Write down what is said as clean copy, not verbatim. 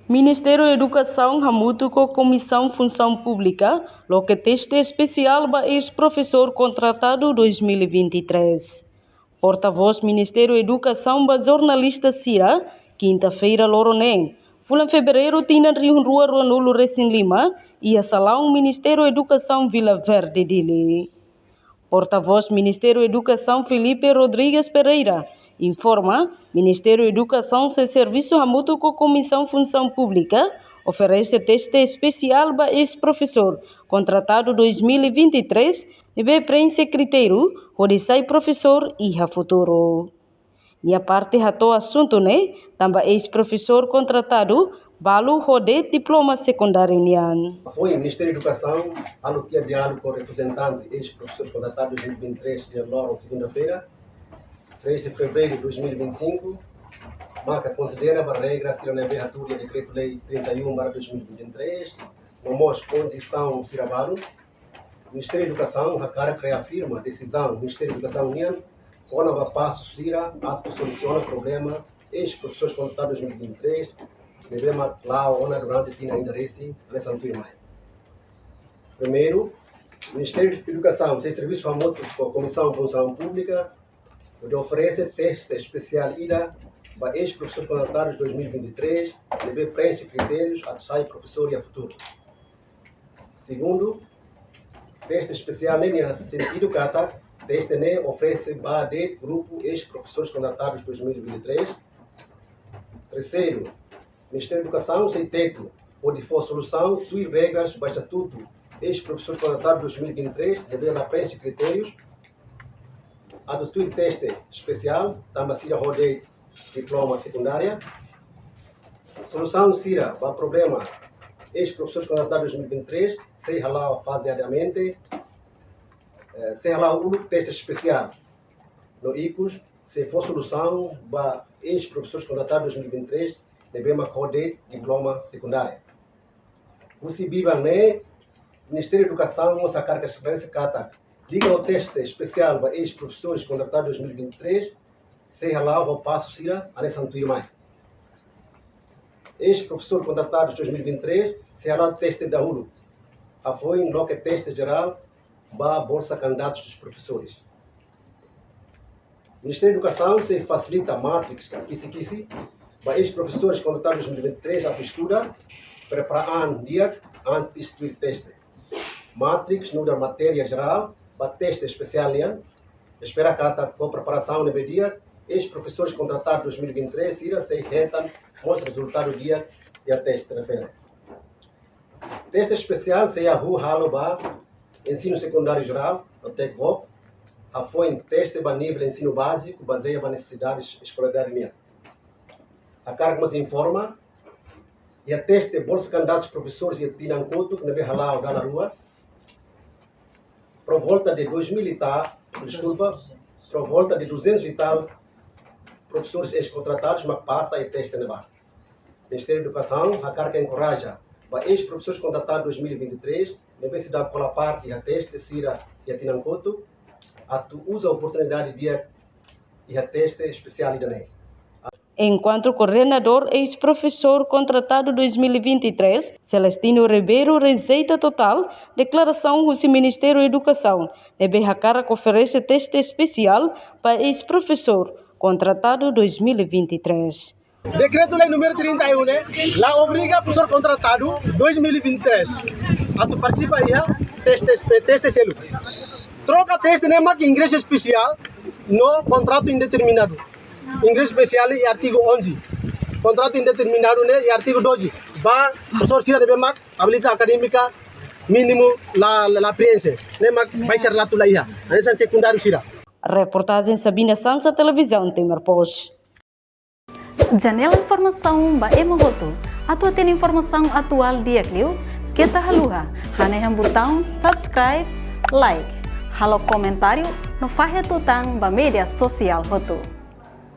Ministério da Educação hamutu com Comissão Função Pública, lo que teste especial para ex-professor contratado 2023. Porta-voz Ministério da Educação para jornalista Cira, quinta-feira Loronem. Fulan fevereiro tinha Rio Rua Ruanulo Recém Lima e a Salão Ministério da Educação Vila Verde Dili. Porta-voz Ministério da Educação Felipe Rodrigues Pereira informa: Ministério da Educação sem serviço hamutu com Comissão Função Pública oferece teste especial para ex-professor contratado 2023 e preenche critério onde sai professor e a futuro. Minha parte rato assunto né, também ex-professor contratado balu rode diploma secundário nian. Foi o Ministério da Educação alutia diálogo com o representante ex-professor contratado 2023 de Lourdes, segunda-feira, 3 de fevereiro de 2025, marca considera a regra Ciranebe Ratúria, Decreto-Lei 31/2023, nomos condição Cirabalo. O Ministério da Educação, a cara reafirma a decisão do Ministério da Educação União, quando a passo Cira, ato soluciona o problema, ex-professores contratados 2023, problema lá onde durante tinha ainda nessa altura mais. Primeiro, o Ministério da Educação, sem serviço famoso com a Comissão de Função Pública, onde oferece teste especial IDA para ex-professores contratados 2023, deve preencher critérios a sai professor e a futuro. Segundo, teste especial nem sentido cata, teste nem oferece para de grupo ex-professores contratados 2023. Terceiro, Ministério da Educação sem teto, onde for solução, tui regras, baixa tudo, ex-professores contratados 2023, deve preencher critérios. Adotui teste especial, também Cira rodei diploma secundária. Solução Cira para problema ex-professores contratados 2023, sei lá faseadamente, sei lá o teste especial no ICUS, se for solução para ex-professores contratados 2023, devemos rodei diploma secundária. O Cibiba né, Ministério da Educação, nossa carga de experiência cata. Liga o teste especial para ex-professores contratados 2023, seja lá o passo Cira, a nessa altura mais. Ex-professor contratados 2023, seja lá o teste da ULU. Foi no que teste geral para a bolsa candidatos dos professores. O Ministério da Educação se facilita a matrix, quisi, para ex-professores contratados 2023, a estuda, preparar dia antes do teste. Matrix, no da matéria geral, para teste especial, espera que a preparação no dia, ex-professores contratados 2023, irá ser reta, mostra o resultado do dia e a teste refere. Teste especial, se a rua haloba, ensino secundário geral, o TECVOP, foi um teste para nível ensino básico, baseado nas necessidades escolares minha. A carga nos informa, e a teste bolsa candidatos professores e tinham conto, que não vai lá na rua, por volta de 2.000 e tal, por volta de 200 e tal professores ex-contratados, mas passa e teste na barra. O Ministério da Educação, a carga encoraja para ex-professores contratados 2023, deve se dar pela parte a teste, Cira e a Tinancoto, a tu usa a oportunidade de e a teste especial da NEI. Enquanto coordenador ex-professor contratado 2023, Celestino Ribeiro rejeita total declaração do Ministério da Educação. Deve a cara que oferece teste especial para ex-professor contratado 2023. Decreto-Lei número 31, lá obriga professor contratado 2023 a tu participar aí, teste selo. Troca teste nem mais ingresso especial no contrato indeterminado. Ingresso especial e artigo 11. Contrato indeterminado e artigo 12. Vai, professor Cira deve mais habilidade acadêmica mínimo la preenche. Nem mais vai ser lá tu lá ia. Anexo secundário Cira. Reportagem Sabina Sansa, Televisão Temer Post. Janela Informação ba Emogoto. Atua tem informação atual dia Clio. Kita haluha. Haneham botão subscribe, like. Halo comentário no Fahia Tutang ba media sosial Hotu.